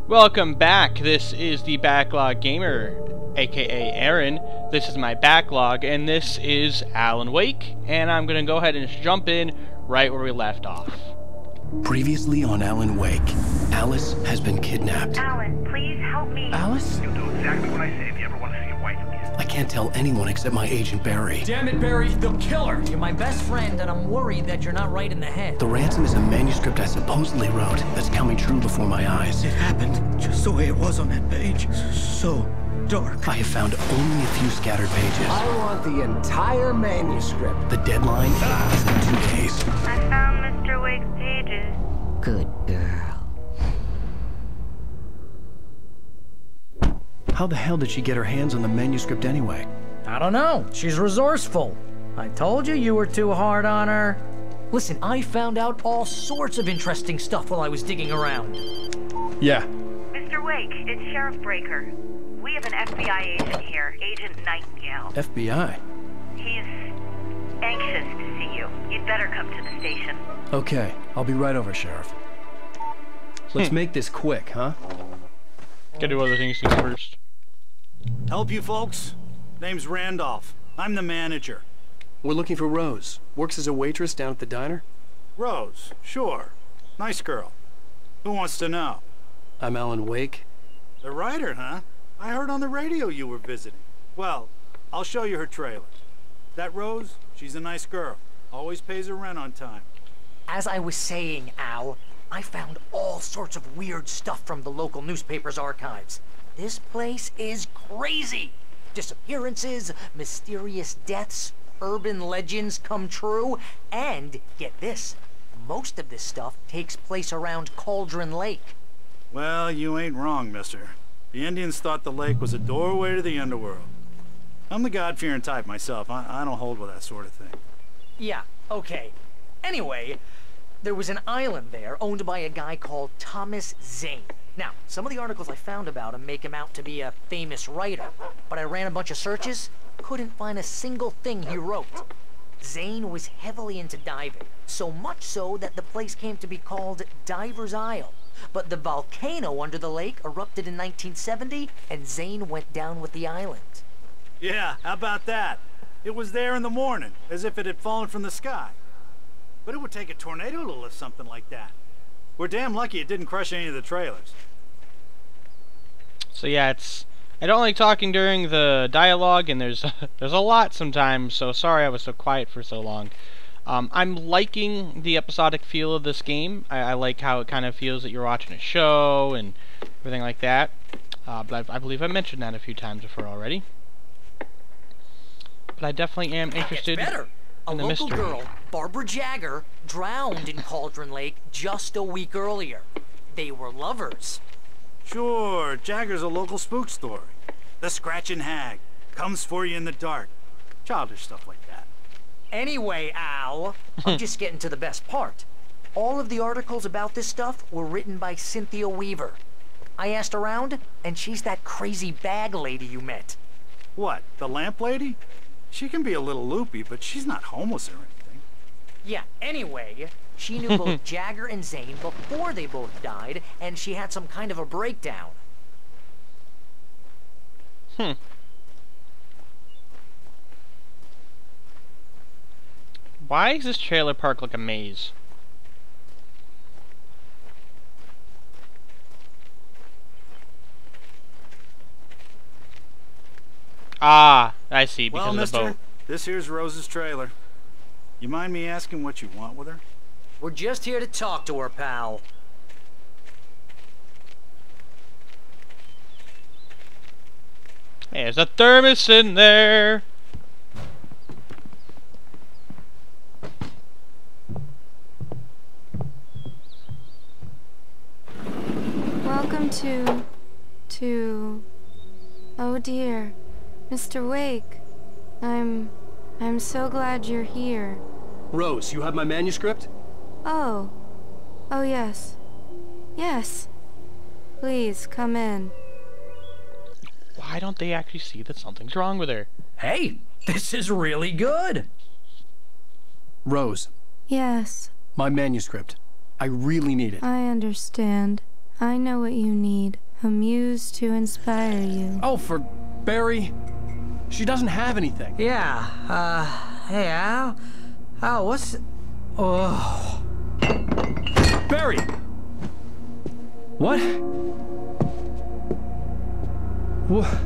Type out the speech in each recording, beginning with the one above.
Welcome back. This is the Backlog Gamer, aka Aaron. This is my backlog, and this is Alan Wake, and I'm gonna go ahead and jump in right where we left off. Previously on Alan Wake, Alice has been kidnapped. Alan, please help me. Alice? You'll do exactly what I say if you ever want to see your wife again. I can't tell anyone except my agent Barry. Damn it, Barry, they'll kill her! You're my best friend, and I'm worried that you're not right in the head. The ransom is a manuscript I supposedly wrote that's coming true before my eyes. It happened just the way it was on that page. So dark. I have found only a few scattered pages. I want the entire manuscript. The deadline is in 2 days. I found Mr. Wake's pages. Good girl. How the hell did she get her hands on the manuscript anyway? I don't know. She's resourceful. I told you you were too hard on her. Listen, I found out all sorts of interesting stuff while I was digging around. Yeah. Mr. Wake, it's Sheriff Breaker. We have an FBI agent here, Agent Nightingale. FBI? He's anxious to see you. You'd better come to the station. Okay, I'll be right over, Sheriff. Let's make this quick, huh? Gotta do other things first. Help you folks? Name's Randolph. I'm the manager. We're looking for Rose. Works as a waitress down at the diner. Rose, sure. Nice girl. Who wants to know? I'm Alan Wake. The writer, huh? I heard on the radio you were visiting. Well, I'll show you her trailer. That Rose, she's a nice girl. Always pays her rent on time. As I was saying, Al, I found all sorts of weird stuff from the local newspaper's archives. This place is crazy. Disappearances, mysterious deaths, urban legends come true, and get this, most of this stuff takes place around Cauldron Lake. Well, you ain't wrong, mister. The Indians thought the lake was a doorway to the underworld. I'm the God-fearing type myself. I don't hold with that sort of thing. Yeah, okay. Anyway, there was an island there owned by a guy called Thomas Zane. Now, some of the articles I found about him make him out to be a famous writer, but I ran a bunch of searches, couldn't find a single thing he wrote. Zane was heavily into diving, so much so that the place came to be called Diver's Isle. But the volcano under the lake erupted in 1970, and Zane went down with the island. Yeah, how about that? It was there in the morning, as if it had fallen from the sky. But it would take a tornado to lift something like that. We're damn lucky it didn't crush any of the trailers. So yeah, I don't like talking during the dialogue, and there's a lot sometimes, so sorry I was so quiet for so long. I'm liking the episodic feel of this game. I like how it kind of feels that you're watching a show and everything like that. But I believe I mentioned that a few times before already. But I definitely am interested in the mystery. A local girl, Barbara Jagger, drowned in Cauldron Lake just a week earlier. They were lovers. Sure, Jagger's a local spook story. The Scratching Hag comes for you in the dark. Childish stuff like that. Anyway, Al, I'm just getting to the best part. All of the articles about this stuff were written by Cynthia Weaver. I asked around, and she's that crazy bag lady you met. What, the lamp lady? She can be a little loopy, but she's not homeless or anything. Yeah, anyway, she knew both Jagger and Zane before they both died, and she had some kind of a breakdown. Why is this trailer park like a maze? Ah, I see, because Well, of the mister, boat. this here's Rose's trailer. You mind me asking what you want with her? We're just here to talk to her, pal. There's a thermos in there. Welcome to... Oh dear, Mr. Wake. I'm so glad you're here. Rose, you have my manuscript? Oh. Oh yes. Yes. Please, come in. Why don't they actually see that something's wrong with her? Hey, this is really good. Rose, Yes, my manuscript. I really need it. I understand. I know what you need. A muse to inspire you. Oh, for Barry. She doesn't have anything. Yeah, hey, Al? Al, what's... Oh... Barry! What? What?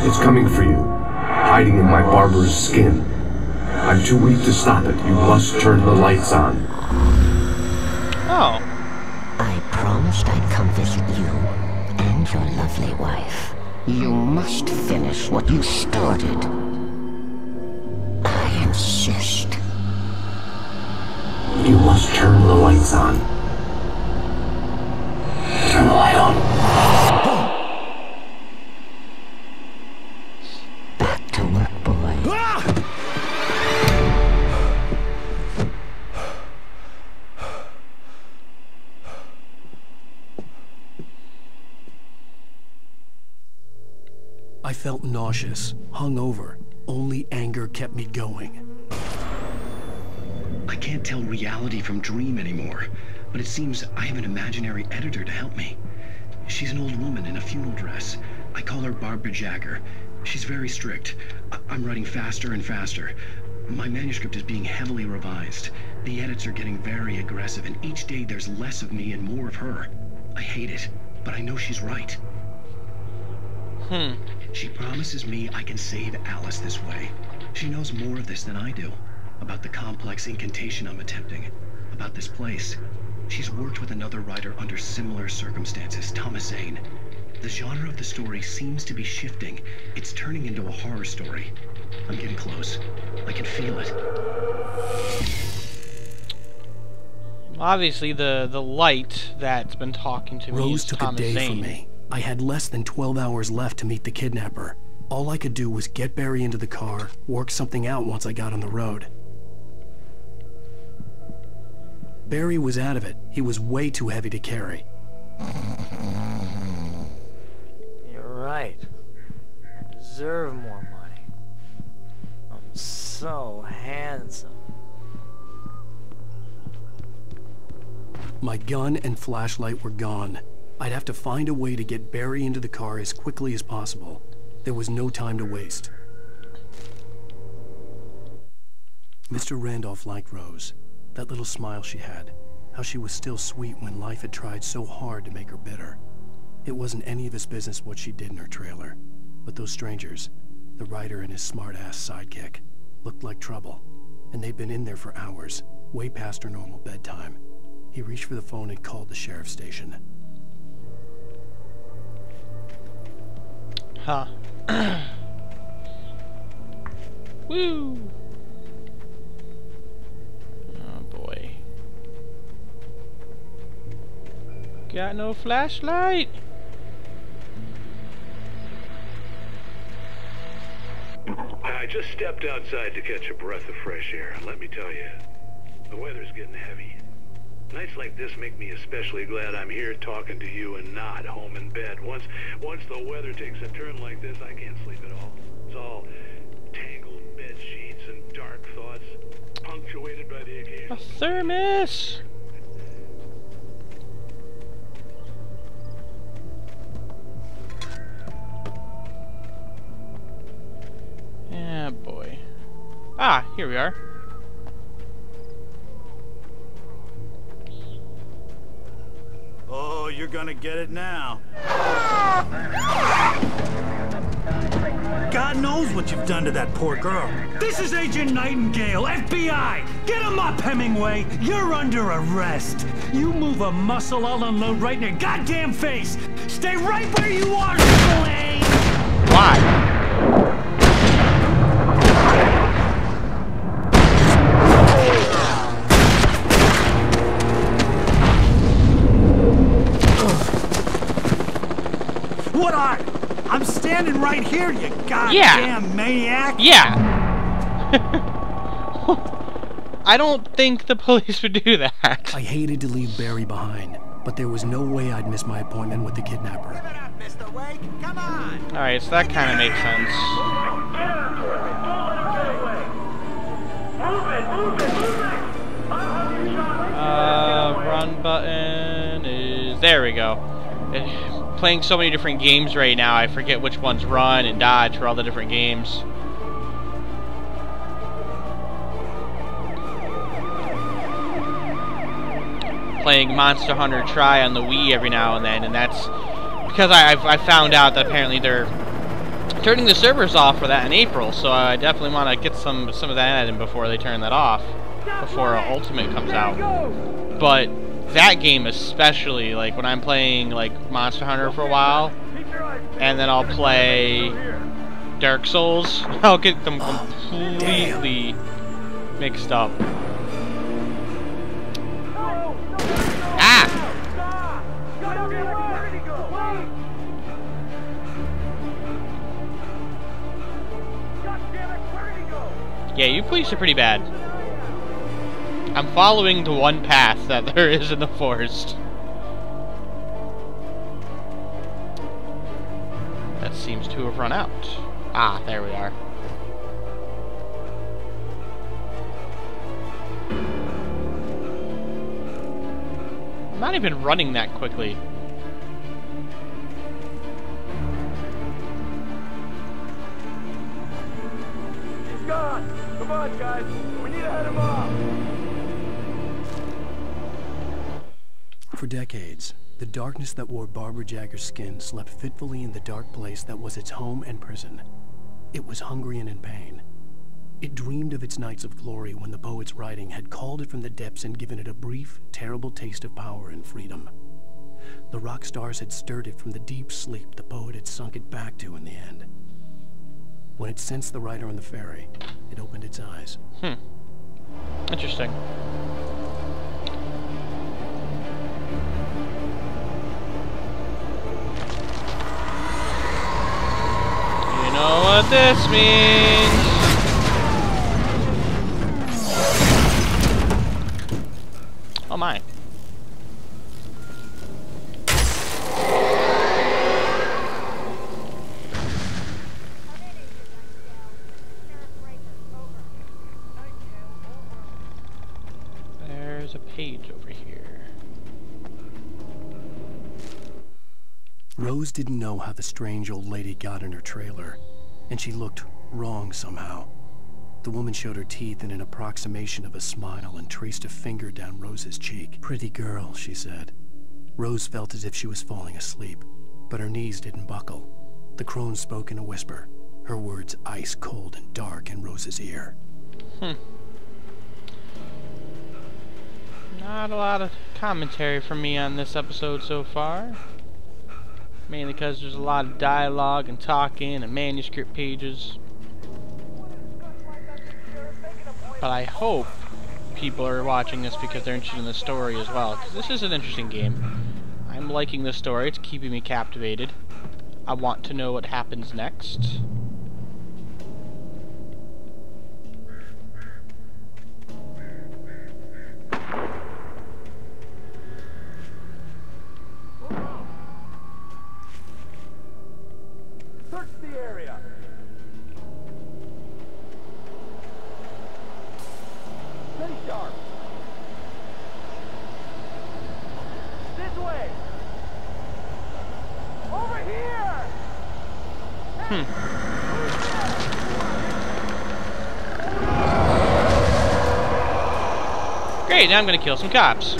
It's coming for you, hiding in my barber's skin. I'm too weak to stop it. You must turn the lights on. Oh. I promised I'd come visit you and your lovely wife. You must finish what you started. I insist. You must turn the lights on. Turn the light on. Back to work, boy. I felt nauseous, hungover. Only anger kept me going. I can't tell reality from dream anymore, but it seems I have an imaginary editor to help me. She's an old woman in a funeral dress. I call her Barbara Jagger. She's very strict. I'm writing faster and faster. My manuscript is being heavily revised. The edits are getting very aggressive, and each day there's less of me and more of her. I hate it, but I know she's right. She promises me I can save Alice this way. She knows more of this than I do. About the complex incantation I'm attempting. About this place. She's worked with another writer under similar circumstances, Thomas Zane. The genre of the story seems to be shifting. It's turning into a horror story. I'm getting close. I can feel it. Obviously, the light that's been talking to me Rose is took Thomas a day Zane. for me. I had less than 12 hours left to meet the kidnapper. All I could do was get Barry into the car, work something out once I got on the road. Barry was out of it. He was way too heavy to carry. You're right. I deserve more money. I'm so handsome. My gun and flashlight were gone. I'd have to find a way to get Barry into the car as quickly as possible. There was no time to waste. Mr. Randolph liked Rose. That little smile she had. How she was still sweet when life had tried so hard to make her bitter. It wasn't any of his business what she did in her trailer. But those strangers, the writer and his smart-ass sidekick, looked like trouble. And they'd been in there for hours, way past her normal bedtime. He reached for the phone and called the sheriff's station. Huh. Woo! Oh boy. Got no flashlight. I just stepped outside to catch a breath of fresh air, and let me tell you, the weather's getting heavy. Nights like this make me especially glad I'm here talking to you and not home in bed. Once the weather takes a turn like this, I can't sleep at all. It's all tangled bed sheets and dark thoughts, punctuated by the occasional... A thermos! Yeah, boy. Ah, here we are. Oh, you're gonna get it now. God knows what you've done to that poor girl. This is Agent Nightingale, FBI! Get him up, Hemingway! You're under arrest! You move a muscle, I'll unload right in your goddamn face! Stay right where you are, Slane! Why? What are? I'm standing right here, you goddamn maniac! Yeah! I don't think the police would do that. I hated to leave Barry behind, but there was no way I'd miss my appointment with the kidnapper. Give it up, Mr. Wake. Come on. Alright, so that kind of makes sense. Run button is... There we go. Playing so many different games right now, I forget which ones run and dodge for all the different games. Playing Monster Hunter Tri on the Wii every now and then, and that's because I found out that apparently they're turning the servers off for that in April, so I definitely want to get some of that in before they turn that off, before Ultimate comes out. But that game especially, like when I'm playing like Monster Hunter for a while, and then I'll play Dark Souls, I'll get them completely mixed up. Yeah, you police are pretty bad. I'm following the one path that there is in the forest. That seems to have run out. Ah, there we are. I'm not even running that quickly. He's gone. Come on, guys. We need to head him off. For decades, the darkness that wore Barbara Jagger's skin slept fitfully in the dark place that was its home and prison. It was hungry and in pain. It dreamed of its nights of glory when the poet's writing had called it from the depths and given it a brief, terrible taste of power and freedom. The rock stars had stirred it from the deep sleep the poet had sunk it back to in the end. When it sensed the writer on the ferry, it opened its eyes. Interesting. You know what this means? Oh my. There's a page over here. Rose didn't know how the strange old lady got in her trailer, and she looked wrong somehow. The woman showed her teeth in an approximation of a smile and traced a finger down Rose's cheek. "Pretty girl," she said. Rose felt as if she was falling asleep, but her knees didn't buckle. The crone spoke in a whisper, her words ice cold and dark in Rose's ear. Not a lot of commentary from me on this episode so far. Mainly because there's a lot of dialogue and talking and manuscript pages. But I hope people are watching this because they're interested in the story as well, because this is an interesting game. I'm liking the story, it's keeping me captivated. I want to know what happens next. Search the area. Stay sharp. This way. Over here. Great, now I'm gonna kill some cops.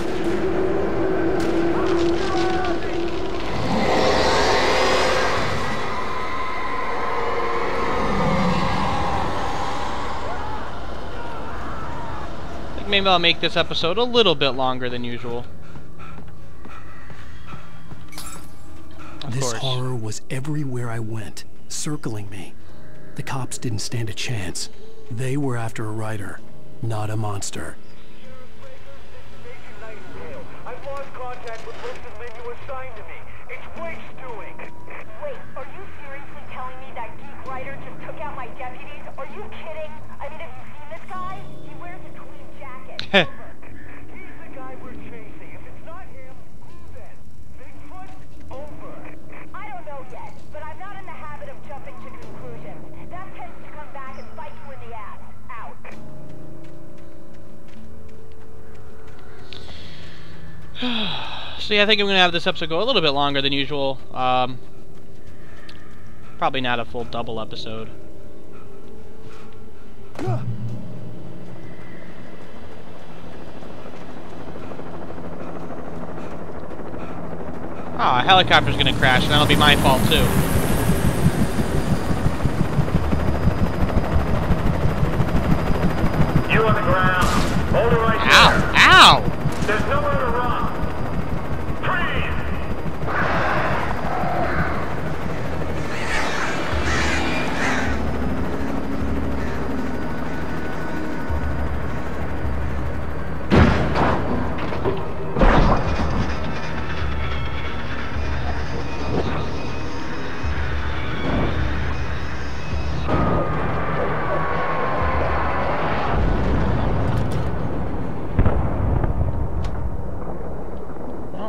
Maybe I'll make this episode a little bit longer than usual. This horror was everywhere I went, circling me. The cops didn't stand a chance. They were after a writer, not a monster. I've lost contact with most of the men you assigned to me. It's Wake's doing. Wait, are you seriously telling me that geek writer just took out my deputies? Are you kidding? I mean, have you seen this guy? He wears a tweed jacket. He's the guy we're chasing. If it's not him, who then? So yeah, I think I'm going to have this episode go a little bit longer than usual. Probably not a full double episode. Oh, a helicopter's going to crash, and that'll be my fault too. You on the ground. Hold it right there. Ow! Ow! There's nowhere to run. Freeze!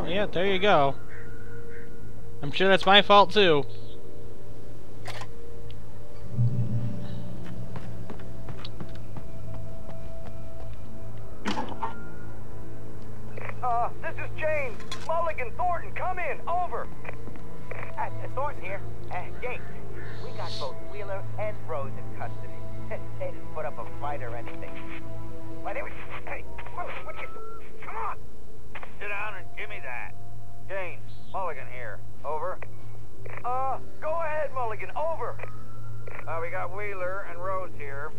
Yeah, there you go. I'm sure that's my fault too. This is James. Mulligan, Thornton, come in. Over. Thornton here. James, we got both Wheeler and Rose in custody. They didn't put up a fight or anything. Why, they were... Hey, what you... Come on! Sit down and give me that. James, Mulligan here. Over. Go ahead, Mulligan. Over. We got Wheeler and Rose here.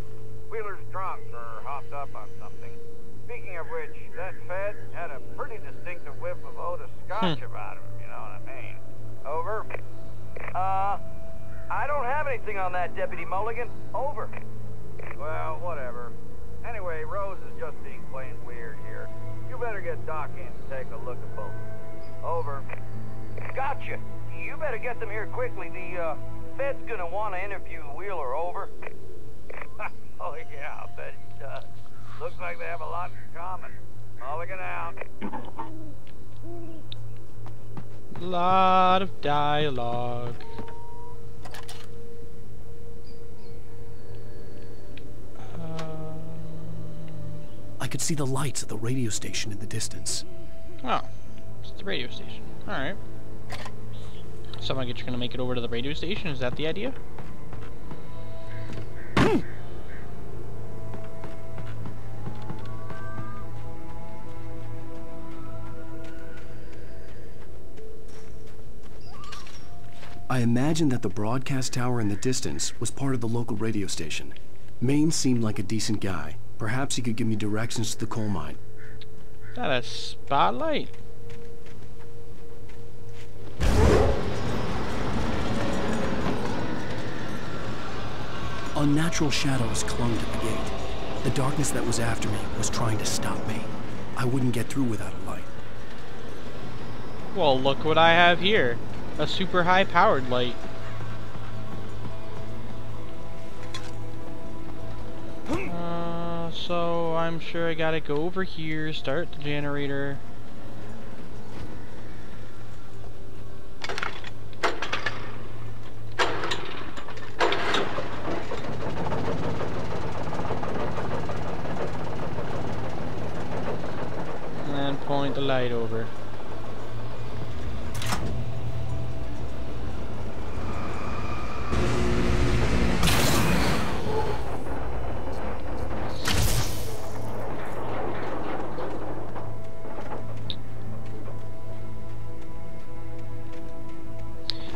Wheeler's drunk or hopped up on something. Speaking of which, that Fed had a pretty distinctive whiff of Otis Scotch about him, you know what I mean. Over. I don't have anything on that, Deputy Mulligan. Over. Well, whatever. Anyway, Rose is just being plain weird here. You better get Doc in to take a look at both. Over. Gotcha. You better get them here quickly. The Fed's gonna want to interview Wheeler. Over. Oh yeah, I'll bet he does. Looks like they have a lot in common. Mulligan out. Lot of dialogue. I could see the lights of the radio station in the distance. Oh, it's the radio station. Alright. So I guess you're gonna make it over to the radio station? Is that the idea? I imagined that the broadcast tower in the distance was part of the local radio station. Maine seemed like a decent guy. Perhaps he could give me directions to the coal mine. Is that a spotlight? Unnatural shadows clung to the gate. The darkness that was after me was trying to stop me. I wouldn't get through without a light. Well, look what I have here. A super high-powered light. So I'm sure I gotta go over here, start the generator. And point the light over.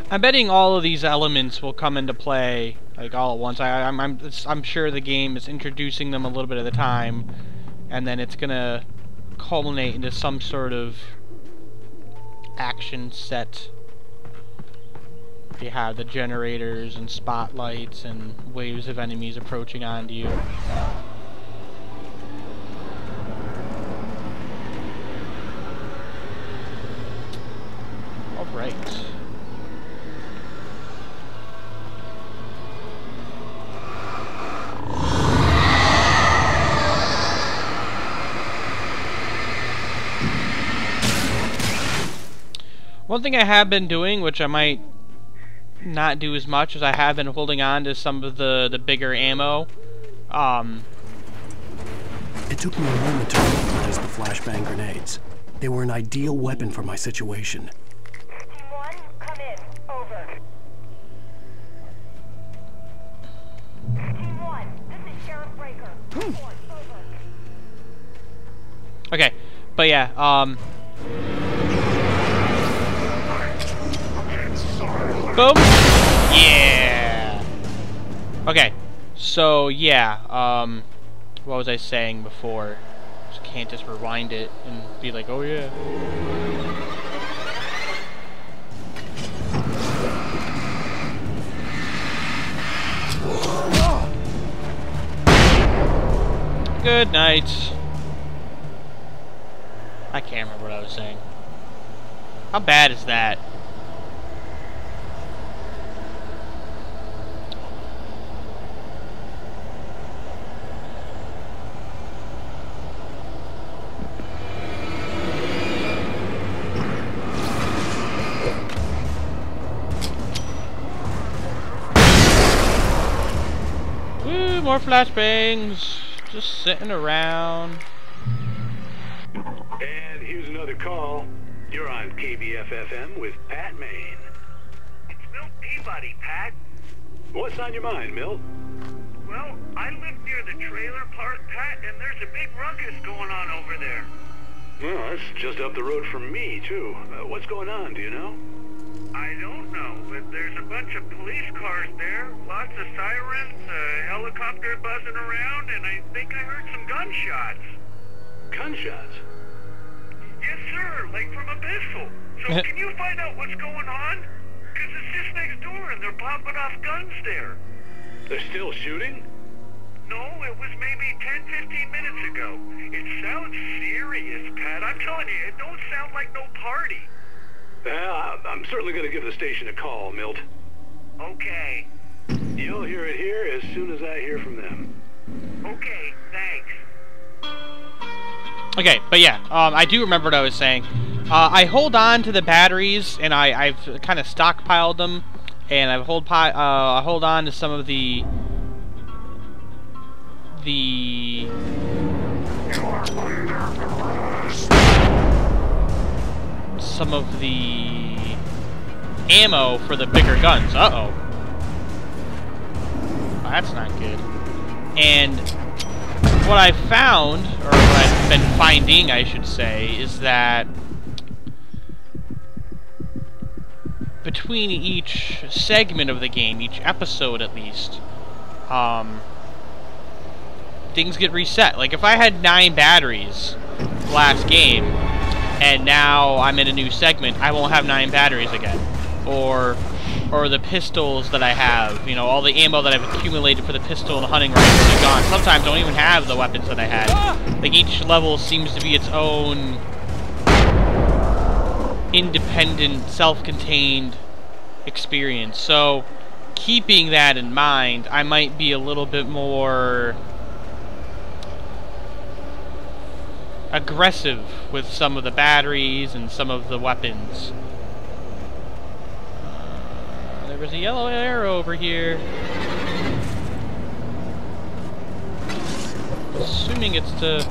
I'm betting all of these elements will come into play like all at once. I'm sure the game is introducing them a little bit at a time, and then it's gonna culminate into some sort of action set. You have the generators and spotlights and waves of enemies approaching onto you. All right. One thing I have been doing, which I might not do as much, is I have been holding on to some of the bigger ammo. It took me a moment to recognize the flashbang grenades. They were an ideal weapon for my situation. Team 1, come in. Over. Team 1, this is Sheriff Breaker. Report. Over. Okay, but yeah, boom! Yeah! Okay, so yeah, what was I saying before? Just can't just rewind it and be like, oh yeah. Good night. I can't remember what I was saying. How bad is that? Woo, more flashbangs. Just sitting around. And here's another call. You're on KBF-FM with Pat Maine. It's Milt Peabody, Pat. What's on your mind, Milt? Well, I live near the trailer park, Pat, and there's a big ruckus going on over there. Well, that's just up the road from me, too. What's going on, do you know? I don't know, but there's a bunch of police cars there, lots of sirens, a helicopter buzzing around, and I think I heard some gunshots. Gunshots? Yes, sir, like from a pistol. So can you find out what's going on? Because it's just next door and they're popping off guns there. They're still shooting? No, it was maybe 10-15 minutes ago. It sounds serious, Pat. I'm telling you, it don't sound like no party. I'm certainly going to give the station a call, Milt. Okay. You'll hear it here as soon as I hear from them. Okay, thanks. Okay, but yeah, I do remember what I was saying. I hold on to the batteries, and I've kind of stockpiled them, and I hold on to some of the ammo for the bigger guns. Uh-oh. Oh, that's not good. And what I found, or what I've been finding, I should say, is that between each segment of the game, each episode at least, things get reset. Like, if I had 9 batteries last game, and now I'm in a new segment, I won't have 9 batteries again. Or the pistols that I have, you know, all the ammo that I've accumulated for the pistol and the hunting rifle is gone. Sometimes I don't even have the weapons that I had. Like, each level seems to be its own independent, self-contained experience. So, keeping that in mind, I might be a little bit more aggressive with some of the batteries and some of the weapons. There was a yellow arrow over here. Assuming it's to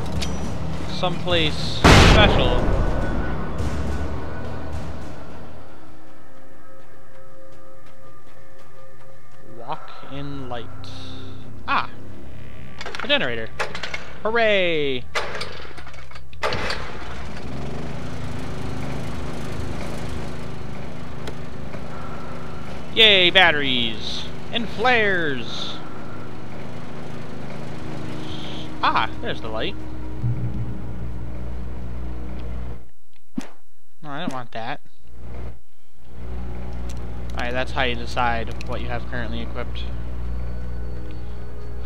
someplace special. Walk in light. Ah! A generator. Hooray! Yay, batteries! And flares! Ah, there's the light. No, I don't want that. Alright, that's how you decide what you have currently equipped.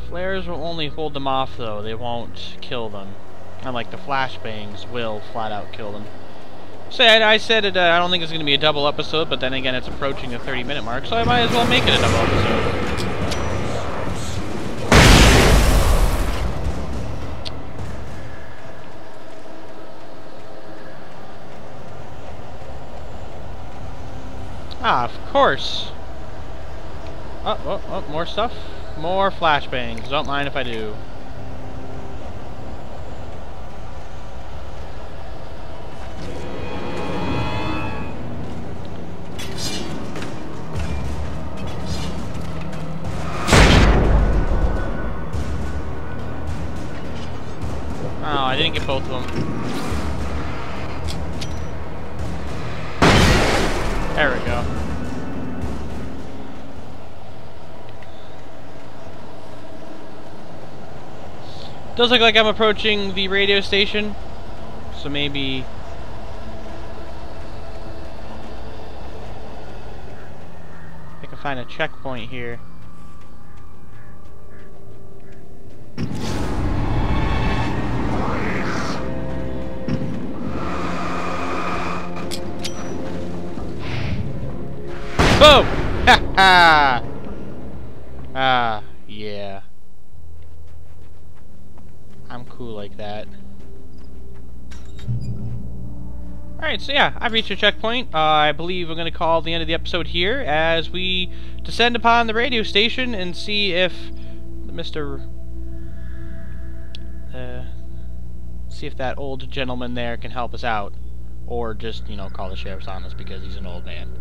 Flares will only hold them off, though. They won't kill them. Unlike the flashbangs will flat out kill them. So I said it, I don't think it's going to be a double episode, but then again it's approaching the 30-minute mark, so I might as well make it a double episode. Ah, of course. Oh, more stuff. More flashbangs. Don't mind if I do. can't get both of them. There we go. Does look like I'm approaching the radio station, so maybe I can find a checkpoint here. Boom! Ha ha! Ah, yeah. I'm cool like that. Alright, so yeah, I've reached a checkpoint. I believe we're going to call the end of the episode here as we descend upon the radio station and see if see if that old gentleman there can help us out. Or just, you know, call the sheriff's on us because he's an old man.